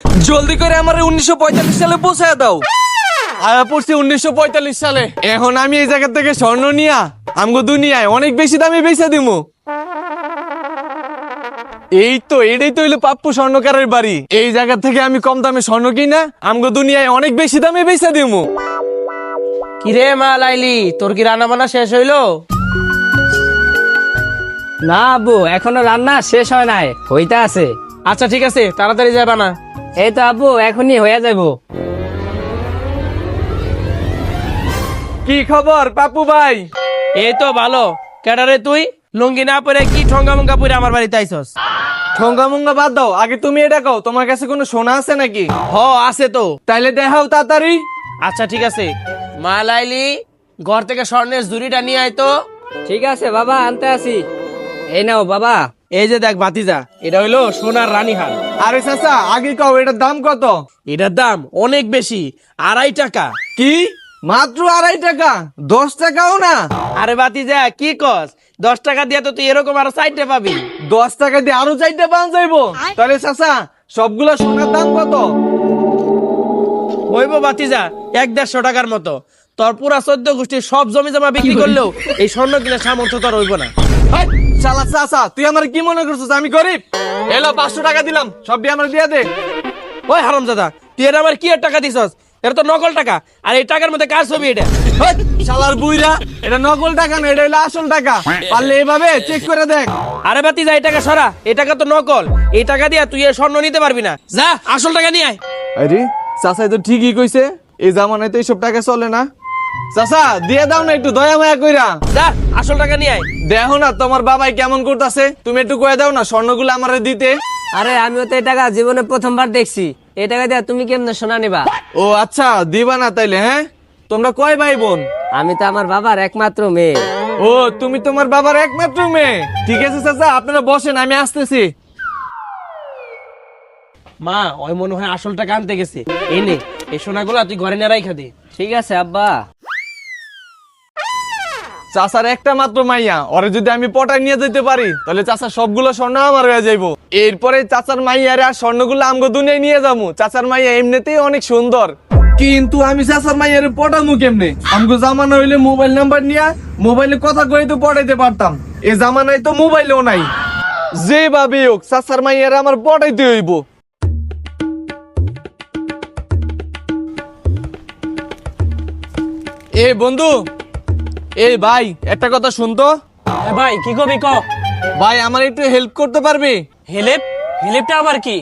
জলদি করে আমার 1945 সালে পৌঁছায় দাও। আয়া পড়ছি 1945 সালে। এখন আমি এই জায়গা থেকে স্বর্ণ নিয়া আমগো দুনিয়ায় অনেক বেশি দামে বেচা দিমু। এটাই তো হইলো পাপ্পু স্বর্ণকারের বাড়ি। এই জায়গা থেকে আমি কম দামে স্বর্ণ কিনা আমগো দুনিয়ায় অনেক বেশি দামে বেচা দিমু। কিরে মা লাইলি, তোর কি রান্না বান্না শেষ হইলো? না আব্বু, এখনো রান্না শেষ হয় নাই, হইতা আছে। আচ্ছা ঠিক আছে, তাড়াতাড়ি যাবা না। এই তো আব্বু, এখনই হয়ে যাবো। কি খবর পাপ্পু ভাই? এই তো ভালো। কেডারে তুই? লুঙ্গি না পরে কি ঠঙ্গা মঙ্গা পরে আমার বাড়িতে আইছস? ঠঙ্গা মুঙ্গা বাদ দাও, আগে তুমি এটা কও, তোমার কাছে কোনো সোনা আছে নাকি? হ আছে তো। তাইলে দেখাও তাড়াতাড়ি। আচ্ছা ঠিক আছে, মা লাইলি ঘর থেকে স্বর্ণের জুড়িটা নিয়ে আয় তো। ঠিক আছে বাবা, আনতে আসি। এই নাও বাবা। এই যে দেখ ভাতিজা, এটা হইলো সোনার রানীহার। আরে চাচা আগে কও এটার দাম কত? এটার দাম অনেক বেশি, 2.5 টাকা। কি মাত্র 2.5 টাকা? 10 টাকাও না? আরে ভাতিজা কি কস, 10 টাকা দিয়ে তো তুই এরকম আরো 4টে পাবি। 10 টাকা দিয়ে আরো 4টা পাওয়া যাইবো? তাহলে চাচা সবগুলা সোনার দাম কত? হইব ভাতিজা 1-150 টাকার মতো। তোর পুরা 14 গোষ্ঠীর সব জমি জমা বিক্রি করলেও এই স্বর্ণ কিনা সামর্থ্য তোর হইব না। হাই, শালা চাচা তুই আমার কি মনে করছিস আমি গরিব? এলো 500 টাকা দিলাম, সব দিয়ে আমার দিয়ে দে। ওই হারামজাদা, তুই এর আমার কি এর টাকা দিছস? এটা তো নকল টাকা। আর এই টাকার মধ্যে কার ছবি এটা? হাই, শালার বুইরা, এটা নকল টাকা না, এটা হলো আসল টাকা। পারলে এভাবে চেক করে দেখ। আরে ভাতিজা এই টাকা সরা, এই টাকা তো নকল। এই টাকা দিয়া তুই এই স্বর্ণ নিতে পারবি না। যা আসল টাকা নিয়ে আয়। আরে চাচা তো ঠিকই কইছে, এই জামানায় তো এইসব টাকা চলে না। চাচা দিয়ে দাও না একটু দয়া মায়া কইরা। যা আসল টাকা নিয়ে আয়। দেখো না তোমার বাবাই কেমন করতেছে, তুমি একটু কয়ে দাও না স্বর্ণগুলো আমারে দিতে। আরে আমিও তো এই টাকা জীবনে প্রথমবার দেখছি। এই টাকা দিয়ে তুমি কেমনে সোনা নিবা? ও আচ্ছা, দিবা না তাইলে? হ্যাঁ, তোমরা কয় ভাই বোন? আমি তো আমার বাবার একমাত্র মেয়ে। ও তুমি তোমার বাবার একমাত্র মেয়ে। ঠিক আছে চাচা, আপনারা বসেন, আমি আসতেছি। মা ওই মনে হয় আসল টাকা আনতে গেছে। এই নে, এই সোনাগুলা তুই ঘরে নিয়ে রাইখা দে। ঠিক আছে আব্বা। চাচার একটা মাত্র মাইয়া, ওরে যদি আমি পটায় নিয়ে যেতে পারি তাহলে চাচা সবগুলো স্বর্ণ আমার হয়ে যাইবো। এরপরে চাচার মাইয়ারে আর স্বর্ণগুলো আমগো দুনিয়ায় নিয়ে যাবো। চাচার মাইয়া এমনিতেই অনেক সুন্দর, কিন্তু আমি চাচার মাইয়ারে পটামু কেমনে? আমগো জামানা হইলে মোবাইল নাম্বার নিয়ে মোবাইলে কথা কই তো পটাইতে পারতাম। এ জামানায় তো মোবাইলও নাই। যেভাবে হোক চাচার মাইয়ারে আমার পটাইতে হইব। এ বন্ধু, এই ভাই একটা কথা শুনতো। ভাই কি কবি ক। ভাই আমার একটু হেল্প করতে পারবি? হেলেপ? হেলেপটা আবার কি?